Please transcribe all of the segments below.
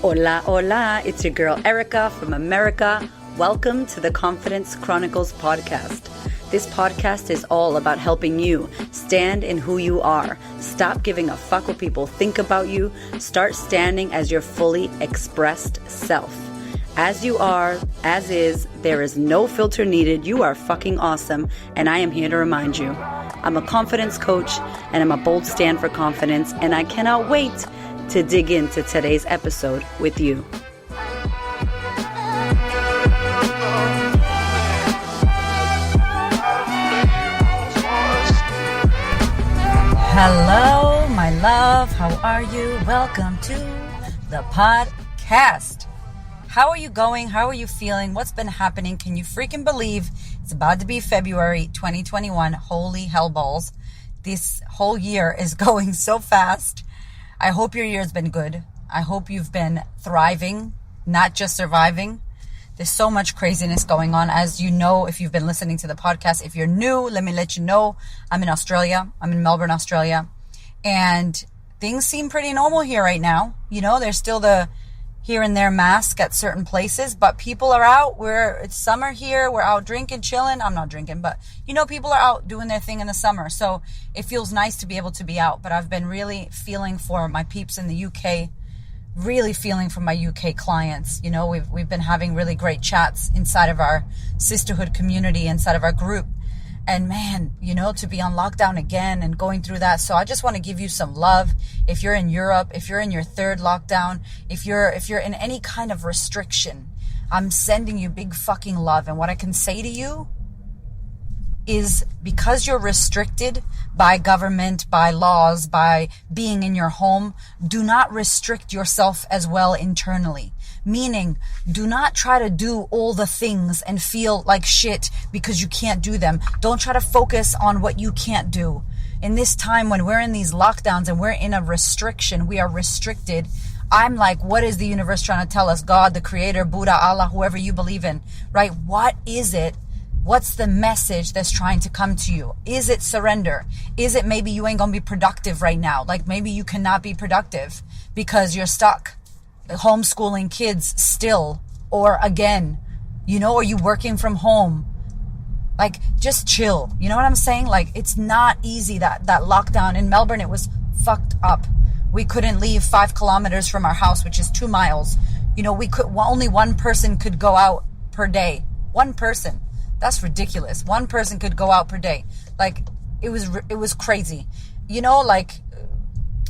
Hola, hola, it's your girl Erica from America. Welcome to the Confidence Chronicles podcast. This podcast is all about helping you stand in who you are. Stop giving a fuck what people think about you. Start standing as your fully expressed self. As you are, as is, there is no filter needed. You are fucking awesome, and I am here to remind you. I'm a confidence coach, and I'm a bold stand for confidence, and I cannot wait to dig into today's episode with you. Hello, my love. How are you? Welcome to the podcast. How are you going? How are you feeling? What's been happening? Can you freaking believe it's about to be February 2021? Holy hell balls. This whole year is going so fast. I hope your year's been good. I hope you've been thriving, not just surviving. There's so much craziness going on. As you know, if you've been listening to the podcast, if you're new, let me let you know, I'm in Australia. I'm in Melbourne, Australia. And things seem pretty normal here right now. You know, there's still the here and there mask at certain places, but people are out. It's summer here. We're out drinking, chilling. I'm not drinking, but you know, people are out doing their thing in the summer. So it feels nice to be able to be out. But I've been really feeling for my peeps in the UK, really feeling for my UK clients. You know, we've been having really great chats inside of our sisterhood community, inside of our group. And man, you know, to be on lockdown again and going through that. So I just want to give you some love. If you're in Europe, if you're in your third lockdown, if you're in any kind of restriction, I'm sending you big fucking love. And what I can say to you is, because you're restricted by government, by laws, by being in your home, do not restrict yourself as well internally. Meaning, do not try to do all the things and feel like shit because you can't do them. Don't try to focus on what you can't do. In this time when we're in these lockdowns and we're in a restriction, we are restricted. I'm like, what is the universe trying to tell us? God, the creator, Buddha, Allah, whoever you believe in, right? What is it? What's the message that's trying to come to you? Is it surrender? Is it maybe you ain't gonna be productive right now? Like maybe you cannot be productive because you're stuck homeschooling kids still, or again, you know, are you working from home? Like, just chill. You know what I'm saying? Like, it's not easy, that lockdown. In Melbourne, it was fucked up. We couldn't leave 5 kilometers from our house, which is 2 miles. You know, only one person could go out per day. One person. That's ridiculous. One person could go out per day. Like, it was crazy. You know, like,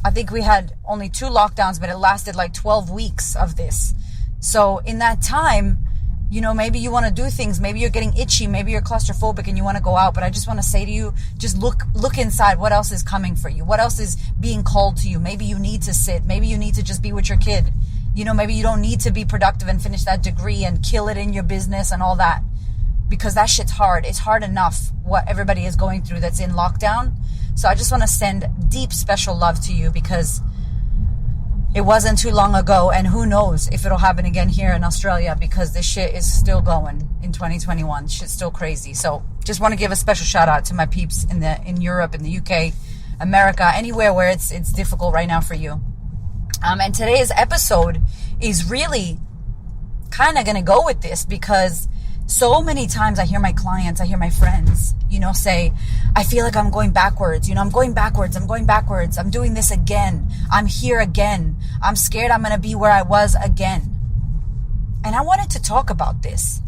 I think we had only 2 lockdowns, but it lasted like 12 weeks of this. So in that time, you know, maybe you want to do things. Maybe you're getting itchy. Maybe you're claustrophobic and you want to go out. But I just want to say to you, just look inside. What else is coming for you? What else is being called to you? Maybe you need to sit. Maybe you need to just be with your kid. You know, maybe you don't need to be productive and finish that degree and kill it in your business and all that. Because that shit's hard. It's hard enough what everybody is going through that's in lockdown. So I just want to send deep special love to you, because it wasn't too long ago, and who knows if it'll happen again here in Australia, because this shit is still going in 2021. Shit's still crazy. So just want to give a special shout out to my peeps in Europe, in the UK, America, anywhere where it's difficult right now for you. And today's episode is really kind of going to go with this, because so many times I hear my clients, I hear my friends, you know, say, I feel like I'm going backwards. You know, I'm going backwards. I'm doing this again. I'm here again. I'm scared I'm going to be where I was again. And I wanted to talk about this.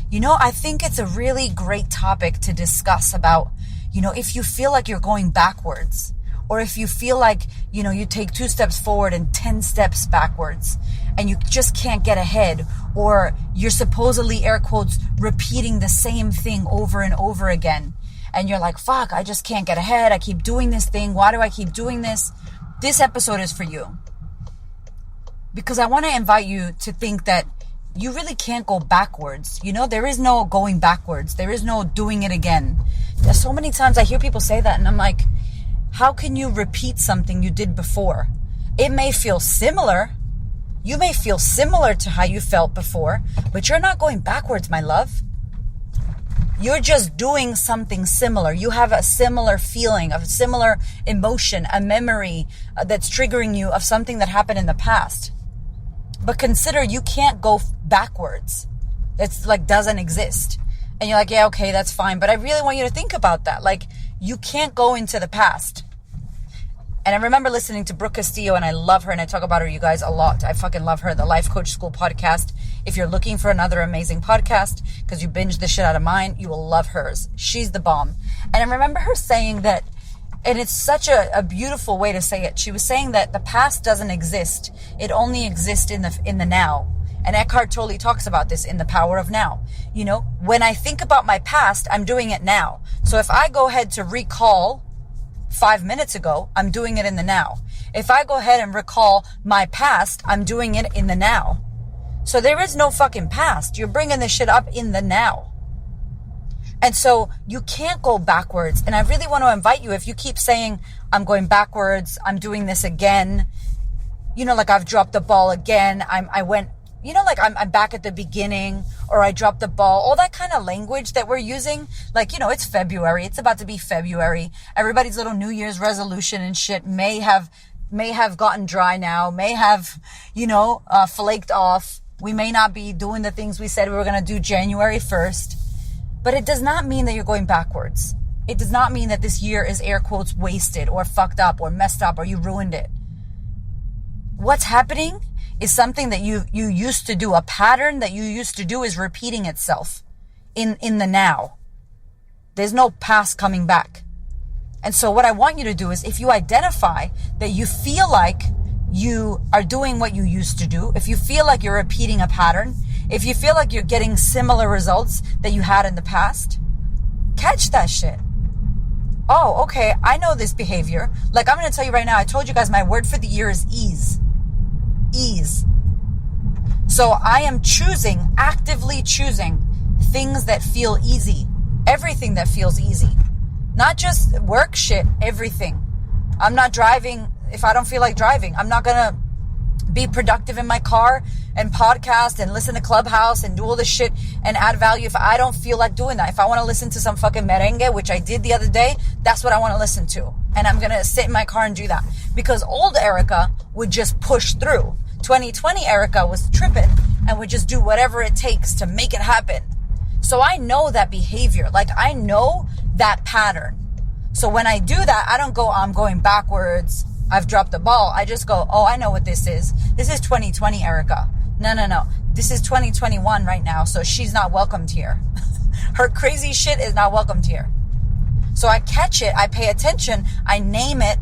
You know, I think it's a really great topic to discuss about, you know, if you feel like you're going backwards, or if you feel like, you know, you take 2 steps forward and 10 steps backwards and you just can't get ahead, or you're supposedly, air quotes, repeating the same thing over and over again. And you're like, fuck, I just can't get ahead. I keep doing this thing. Why do I keep doing this? This episode is for you. Because I want to invite you to think that you really can't go backwards. You know, there is no going backwards. There is no doing it again. There's so many times I hear people say that, and I'm like, how can you repeat something you did before? It may feel similar. You may feel similar to how you felt before, but you're not going backwards, my love. You're just doing something similar. You have a similar feeling, a similar emotion, a memory that's triggering you of something that happened in the past. But consider you can't go backwards. It's like doesn't exist. And you're like, yeah, okay, that's fine. But I really want you to think about that. Like, you can't go into the past. And I remember listening to Brooke Castillo, and I love her, and I talk about her, you guys, a lot. I fucking love her, the Life Coach School podcast. If you're looking for another amazing podcast, because you binged the shit out of mine, you will love hers. She's the bomb. And I remember her saying that, and it's such a beautiful way to say it. She was saying that the past doesn't exist. It only exists in the now. And Eckhart Tolle talks about this in The Power of Now. You know, when I think about my past, I'm doing it now. So if I go ahead to recall 5 minutes ago, I'm doing it in the now. If I go ahead and recall my past, I'm doing it in the now. So there is no fucking past. You're bringing this shit up in the now. And so you can't go backwards. And I really want to invite you, if you keep saying, I'm going backwards, I'm doing this again, you know, like I've dropped the ball again, I went, you know, like I'm back at the beginning, or I dropped the ball, all that kind of language that we're using. Like, you know, it's February. It's about to be February. Everybody's little New Year's resolution and shit may have gotten dry now, may have, you know, flaked off. We may not be doing the things we said we were going to do January 1st. But it does not mean that you're going backwards. It does not mean that this year is air quotes wasted or fucked up or messed up or you ruined it. What's happening is something that you used to do. A pattern that you used to do is repeating itself in the now. There's no past coming back. And so what I want you to do is, if you identify that you feel like you are doing what you used to do, if you feel like you're repeating a pattern, if you feel like you're getting similar results that you had in the past, catch that shit. Oh, okay, I know this behavior. Like, I'm going to tell you right now, I told you guys my word for the year is ease. Ease. So I am actively choosing things that feel easy. Everything that feels easy. Not just work shit, everything. I'm not driving if I don't feel like driving. I'm not going to be productive in my car and podcast and listen to Clubhouse and do all this shit and add value if I don't feel like doing that. If I want to listen to some fucking merengue, which I did the other day, that's what I want to listen to. And I'm going to sit in my car and do that. Because old Erica would just push through. 2020 Erica was tripping and would just do whatever it takes to make it happen. So I know that behavior. Like, I know that pattern. So when I do that, I don't go, I'm going backwards, I've dropped the ball. I just go, oh, I know what this is. This is 2020 Erica. No. This is 2021 right now. So she's not welcomed here. Her crazy shit is not welcomed here. So I catch it. I pay attention. I name it.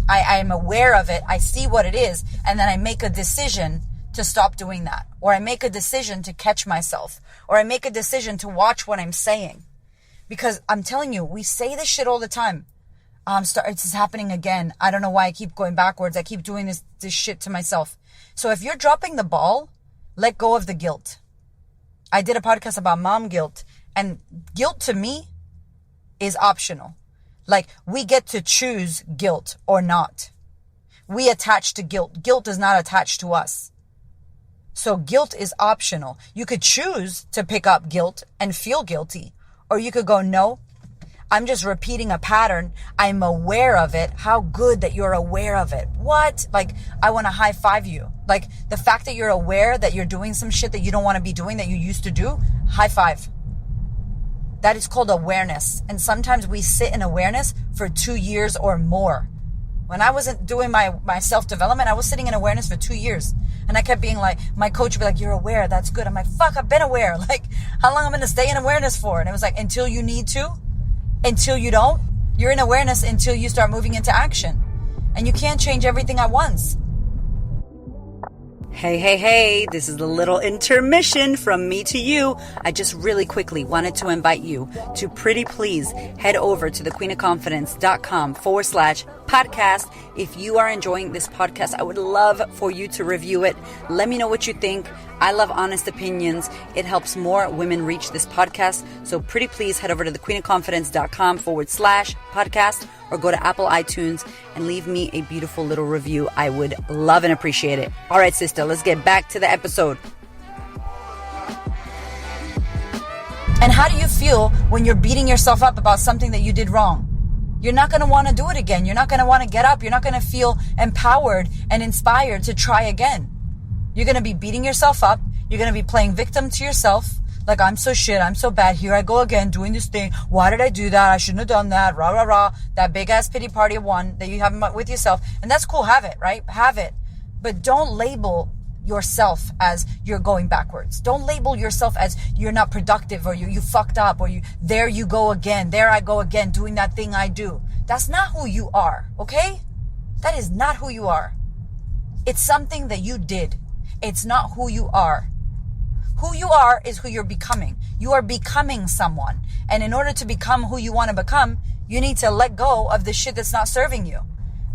I am aware of it. I see what it is. And then I make a decision to stop doing that. Or I make a decision to catch myself. Or I make a decision to watch what I'm saying. Because I'm telling you, we say this shit all the time. It's happening again. I don't know why I keep going backwards. I keep doing this shit to myself. So if you're dropping the ball, let go of the guilt. I did a podcast about mom guilt, and guilt to me is optional. Like, we get to choose guilt or not. We attach to guilt. Guilt is not attached to us. So guilt is optional. You could choose to pick up guilt and feel guilty, or you could go, no, I'm just repeating a pattern. I'm aware of it. How good that you're aware of it. What? Like, I want to high five you. Like, the fact that you're aware that you're doing some shit that you don't want to be doing that you used to do, high five. That is called awareness. And sometimes we sit in awareness for 2 years or more. When I wasn't doing my self-development, I was sitting in awareness for 2 years. And I kept being like, my coach would be like, you're aware. That's good. I'm like, fuck, I've been aware. Like, how long am I going to stay in awareness for? And it was like, until you need to. Until you don't, you're in awareness until you start moving into action. And you can't change everything at once. Hey, this is a little intermission from me to you. I just really quickly wanted to invite you to pretty please head over to thequeenofconfidence.com/podcast. If you are enjoying this podcast, I would love for you to review it. Let me know what you think. I love honest opinions. It helps more women reach this podcast. So pretty please head over to thequeenofconfidence.com/podcast or go to Apple iTunes and leave me a beautiful little review. I would love and appreciate it. All right, sister, let's get back to the episode. And how do you feel when you're beating yourself up about something that you did wrong? You're not going to want to do it again. You're not going to want to get up. You're not going to feel empowered and inspired to try again. You're going to be beating yourself up. You're going to be playing victim to yourself. Like, I'm so shit. I'm so bad. Here I go again doing this thing. Why did I do that? I shouldn't have done that. Rah, rah, rah. That big ass pity party of one that you have with yourself. And that's cool. Have it, right? Have it. But don't label yourself as you're going backwards. Don't label yourself as you're not productive, or you fucked up, or there you go again. There I go again doing that thing I do. That's not who you are. Okay? That is not who you are. It's something that you did. It's not who you are. Who you are is who you're becoming. You are becoming someone. And in order to become who you want to become, you need to let go of the shit that's not serving you.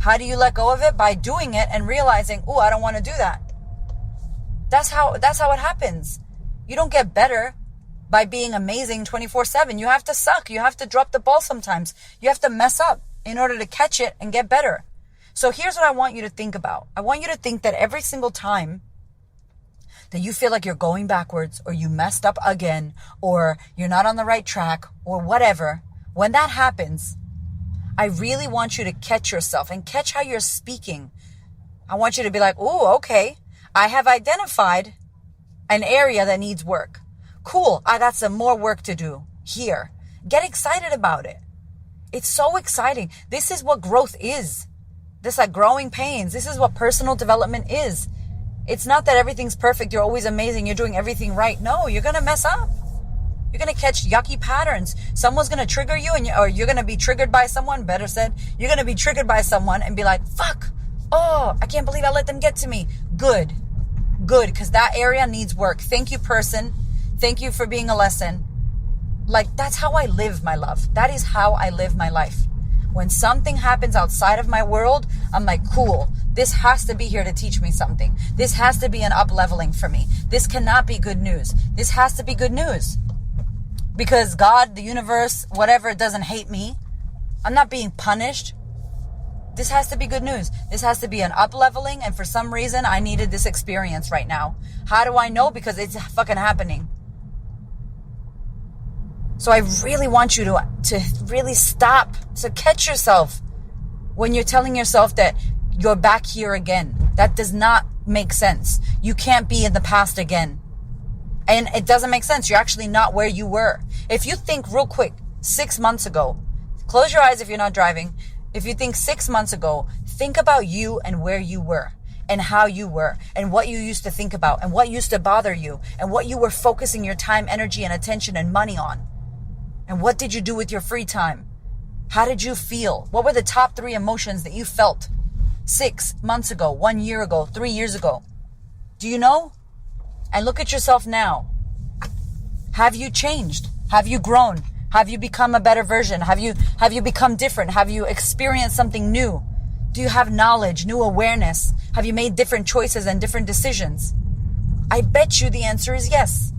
How do you let go of it? By doing it and realizing, oh, I don't want to do that. That's how it happens. You don't get better by being amazing 24/7. You have to suck. You have to drop the ball sometimes. You have to mess up in order to catch it and get better. So here's what I want you to think about. I want you to think that every single time that you feel like you're going backwards, or you messed up again, or you're not on the right track, or whatever, when that happens, I really want you to catch yourself and catch how you're speaking. I want you to be like, oh, okay, I have identified an area that needs work. Cool, I got some more work to do here. Get excited about it. It's so exciting. This is what growth is. This like growing pains. This is what personal development is. It's not that everything's perfect. You're always amazing. You're doing everything right. No, you're going to mess up. You're going to catch yucky patterns. Someone's going to trigger you, or you're going to be triggered by someone. Better said, you're going to be triggered by someone and be like, fuck. Oh, I can't believe I let them get to me. Good. Because that area needs work. Thank you, person. Thank you for being a lesson. Like, that's how I live, my love. That is how I live my life. When something happens outside of my world, I'm like, cool. This has to be here to teach me something. This has to be an up-leveling for me. This cannot be good news. This has to be good news. Because God, the universe, whatever, doesn't hate me. I'm not being punished. This has to be good news. This has to be an up-leveling, and for some reason, I needed this experience right now. How do I know? Because it's fucking happening. So I really want you to really stop, to catch yourself when you're telling yourself that you're back here again. That does not make sense. You can't be in the past again. And it doesn't make sense. You're actually not where you were. If you think real quick, 6 months ago, close your eyes if you're not driving. If you think 6 months ago, think about you and where you were and how you were and what you used to think about and what used to bother you and what you were focusing your time, energy, and attention and money on. And what did you do with your free time? How did you feel? What were the top 3 emotions that you felt 6 months ago, 1 year ago, 3 years ago? Do you know? And look at yourself now. Have you changed? Have you grown? Have you become a better version? Have you become different? Have you experienced something new? Do you have knowledge, new awareness? Have you made different choices and different decisions? I bet you the answer is yes.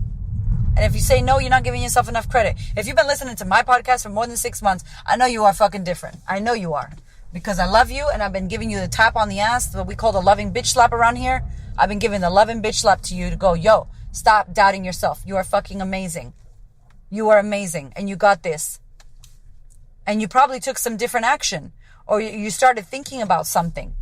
And if you say no, you're not giving yourself enough credit. If you've been listening to my podcast for more than 6 months, I know you are fucking different. I know you are. Because I love you, and I've been giving you the tap on the ass, what we call the loving bitch slap around here. I've been giving the loving bitch slap to you to go, yo, stop doubting yourself. You are fucking amazing. You are amazing, and you got this. And you probably took some different action, or you started thinking about something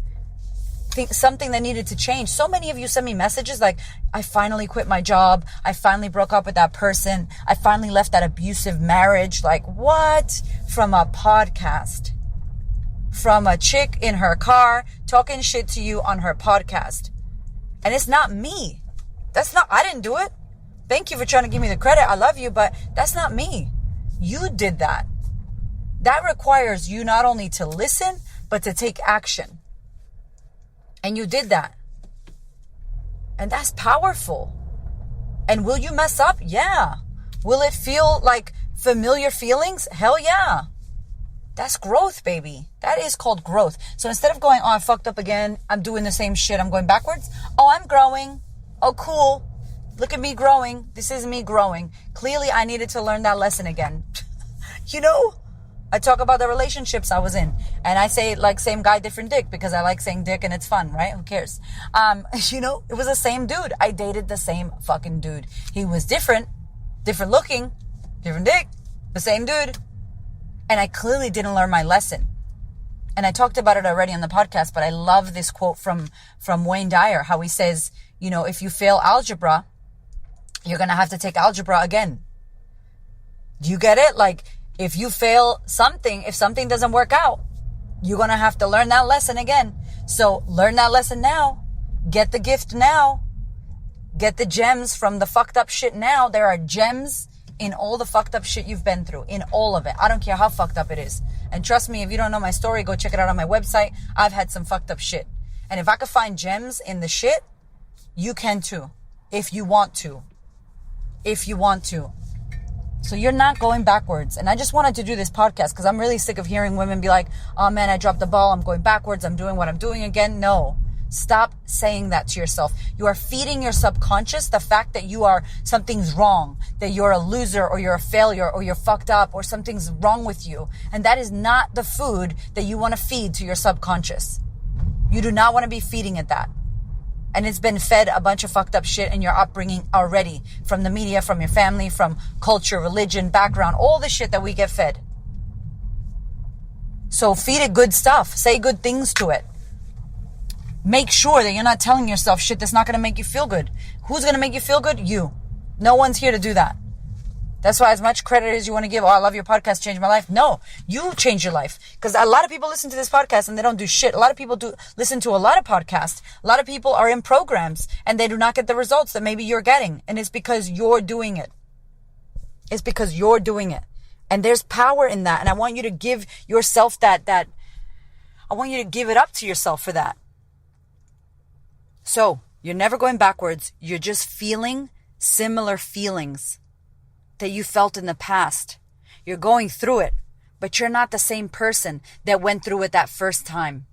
that needed to change. So many of you send me messages like, I finally quit my job. I finally broke up with that person. I finally left that abusive marriage. Like, what? From a podcast. From a chick in her car talking shit to you on her podcast. And it's not me. I didn't do it. Thank you for trying to give me the credit. I love you, but that's not me. You did that. That requires you not only to listen, but to take action. And you did that. And that's powerful. And will you mess up? Yeah. Will it feel like familiar feelings? Hell yeah. That's growth, baby. That is called growth. So instead of going, oh, I fucked up again, I'm doing the same shit, I'm going backwards. Oh, I'm growing. Oh, cool. Look at me growing. This is me growing. Clearly, I needed to learn that lesson again. You know, I talk about the relationships I was in. And I say, like, same guy, different dick, because I like saying dick and it's fun, right? Who cares? You know, it was the same dude. I dated the same fucking dude. He was different looking, different dick, the same dude. And I clearly didn't learn my lesson. And I talked about it already on the podcast, but I love this quote from Wayne Dyer, how he says, if you fail algebra, you're going to have to take algebra again. Do you get it? Like, if you fail something, if something doesn't work out, you're going to have to learn that lesson again. So learn that lesson now. Get the gift now. Get the gems from the fucked up shit now. There are gems in all the fucked up shit you've been through, in all of it. I don't care how fucked up it is. And trust me, if you don't know my story, go check it out on my website. I've had some fucked up shit. And if I could find gems in the shit, you can too. If you want to. If you want to. So you're not going backwards. And I just wanted to do this podcast because I'm really sick of hearing women be like, oh man, I dropped the ball. I'm going backwards. I'm doing what I'm doing again. No. Stop saying that to yourself. You are feeding your subconscious the fact that something's wrong, that you're a loser or you're a failure or you're fucked up or something's wrong with you. And that is not the food that you want to feed to your subconscious. You do not want to be feeding it that. And it's been fed a bunch of fucked up shit in your upbringing already. From the media, from your family, from culture, religion, background, all the shit that we get fed. So feed it good stuff. Say good things to it. Make sure that you're not telling yourself shit that's not going to make you feel good. Who's going to make you feel good? You. No one's here to do that. That's why as much credit as you want to give, oh, I love your podcast, changed my life. No, you change your life. Because a lot of people listen to this podcast and they don't do shit. A lot of people do listen to a lot of podcasts. A lot of people are in programs and they do not get the results that maybe you're getting. And it's because you're doing it. It's because you're doing it. And there's power in that. And I want you to give yourself that I want you to give it up to yourself for that. So you're never going backwards. You're just feeling similar feelings that you felt in the past. You're going through it, but you're not the same person that went through it that first time.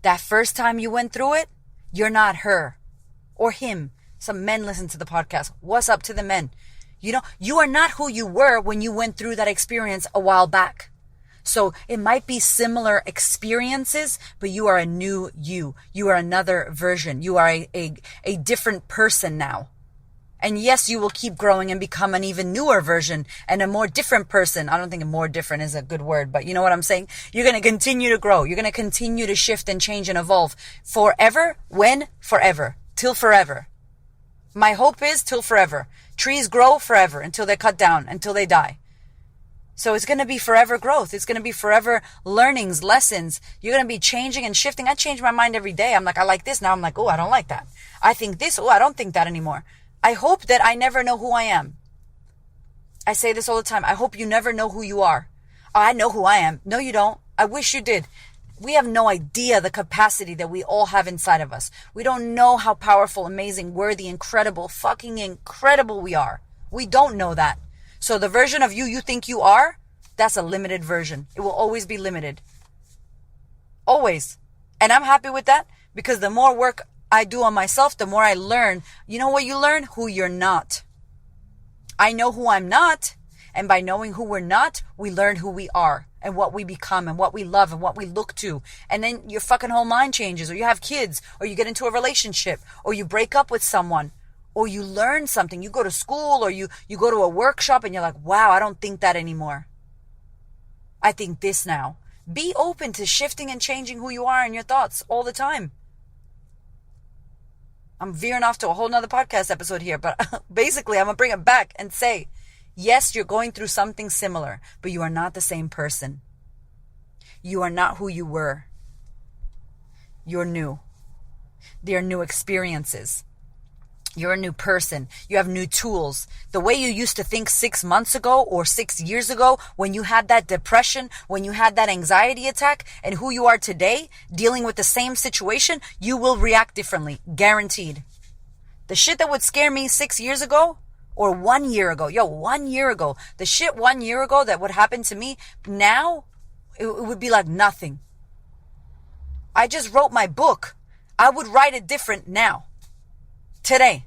That first time you went through it, you're not her or him. Some men listen to the podcast. What's up to the men? You are not who you were when you went through that experience a while back. So it might be similar experiences, but you are a new you. You are another version. You are a different person now. And yes, you will keep growing and become an even newer version and a more different person. I don't think more different is a good word, but you know what I'm saying? You're going to continue to grow. You're going to continue to shift and change and evolve forever. When? Forever. Till forever. My hope is till forever. Trees grow forever until they're cut down, until they die. So it's going to be forever growth. It's going to be forever learnings, lessons. You're going to be changing and shifting. I change my mind every day. I'm like, I like this. Now I'm like, oh, I don't like that. I think this. Oh, I don't think that anymore. I hope that I never know who I am. I say this all the time. I hope you never know who you are. Oh, I know who I am. No, you don't. I wish you did. We have no idea the capacity that we all have inside of us. We don't know how powerful, amazing, worthy, incredible, fucking incredible we are. We don't know that. So the version of you think you are, that's a limited version. It will always be limited. Always. And I'm happy with that because the more work I do on myself, the more I learn. You know what you learn? Who you're not. I know who I'm not. And by knowing who we're not, we learn who we are and what we become and what we love and what we look to. And then your fucking whole mind changes, or you have kids, or you get into a relationship, or you break up with someone, or you learn something. You go to school or you go to a workshop and you're like, wow, I don't think that anymore. I think this now. Be open to shifting and changing who you are and your thoughts all the time. I'm veering off to a whole nother podcast episode here, but basically I'm going to bring it back and say, yes, you're going through something similar, but you are not the same person. You are not who you were. You're new. There are new experiences. You're a new person. You have new tools. The way you used to think 6 months ago or 6 years ago when you had that depression, when you had that anxiety attack, and who you are today dealing with the same situation, you will react differently. Guaranteed. The shit that would scare me 6 years ago or 1 year ago, 1 year ago, the shit 1 year ago that would happen to me now, it would be like nothing. I just wrote my book. I would write it different now. Today.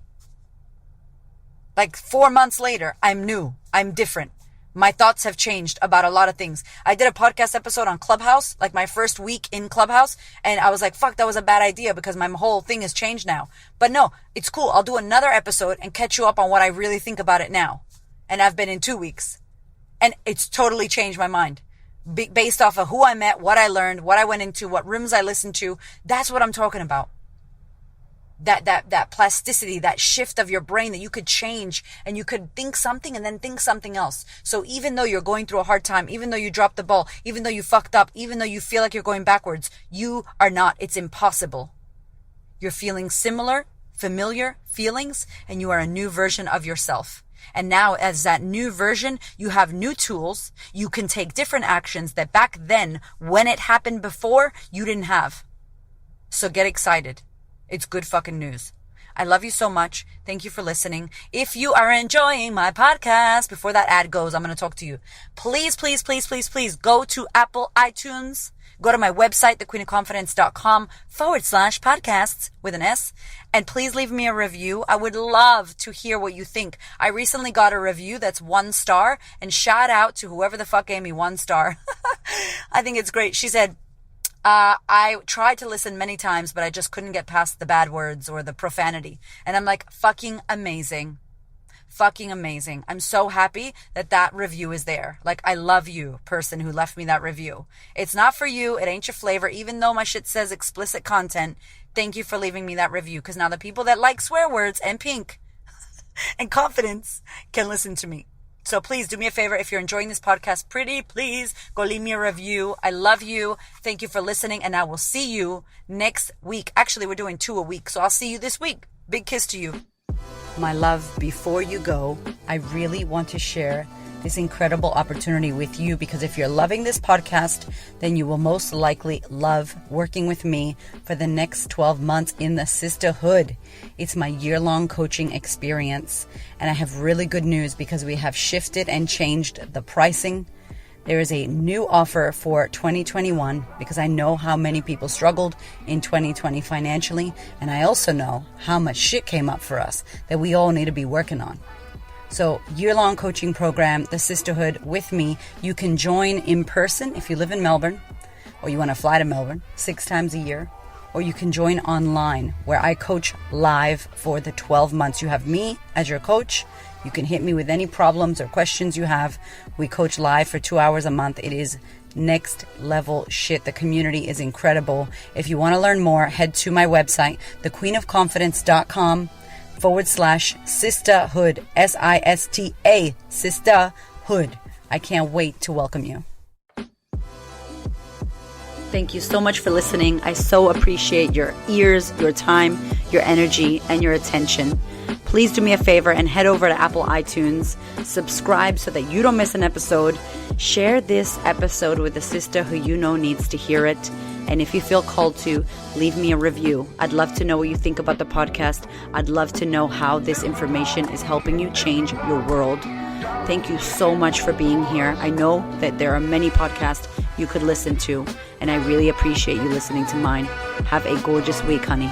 Like 4 months later, I'm new. I'm different. My thoughts have changed about a lot of things. I did a podcast episode on Clubhouse, like my first week in Clubhouse. And I was like, fuck, that was a bad idea because my whole thing has changed now. But no, it's cool. I'll do another episode and catch you up on what I really think about it now. And I've been in 2 weeks. And it's totally changed my mind. Based off of who I met, what I learned, what I went into, what rooms I listened to. That's what I'm talking about. that plasticity, that shift of your brain that you could change and you could think something and then think something else. So even though you're going through a hard time, even though you dropped the ball, even though you fucked up, even though you feel like you're going backwards, you are not. It's impossible. You're feeling similar, familiar feelings, and you are a new version of yourself. And now as that new version, you have new tools. You can take different actions that back then, when it happened before, you didn't have. So get excited. It's good fucking news. I love you so much. Thank you for listening. If you are enjoying my podcast, before that ad goes, I'm going to talk to you. Please, please, please, please, please go to Apple iTunes. Go to my website, thequeenofconfidence.com/podcasts with an S. And please leave me a review. I would love to hear what you think. I recently got a review that's 1 star. And shout out to whoever the fuck gave me 1 star. I think it's great. She said, I tried to listen many times, but I just couldn't get past the bad words or the profanity. And I'm like, fucking amazing. Fucking amazing. I'm so happy that review is there. Like, I love you, person who left me that review. It's not for you. It ain't your flavor. Even though my shit says explicit content, thank you for leaving me that review. Because now the people that like swear words and pink and confidence can listen to me. So please do me a favor. If you're enjoying this podcast, pretty please go leave me a review. I love you. Thank you for listening. And I will see you next week. Actually, we're doing 2 a week. So I'll see you this week. Big kiss to you. My love, before you go, I really want to share this incredible opportunity with you, because if you're loving this podcast, then you will most likely love working with me for the next 12 months in the sisterhood. It's my year-long coaching experience, and I have really good news because we have shifted and changed the pricing. There is a new offer for 2021 because I know how many people struggled in 2020 financially, and I also know how much shit came up for us that we all need to be working on. So, year-long coaching program, the Sisterhood with me. You can join in person if you live in Melbourne, or you want to fly to Melbourne 6 times a year, or you can join online where I coach live for the 12 months. You have me as your coach. You can hit me with any problems or questions you have. We coach live for 2 hours a month. It is next level shit. The community is incredible. If you want to learn more, head to my website, thequeenofconfidence.com/sisterhood, SISTA, sisterhood. I can't wait to welcome you. Thank you so much for listening. I so appreciate your ears, your time, your energy, and your attention. Please do me a favor and head over to Apple iTunes, subscribe so that you don't miss an episode, share this episode with a sister who you know needs to hear it, and if you feel called to, leave me a review. I'd love to know what you think about the podcast. I'd love to know how this information is helping you change your world. Thank you so much for being here. I know that there are many podcasts you could listen to, and I really appreciate you listening to mine. Have a gorgeous week, honey.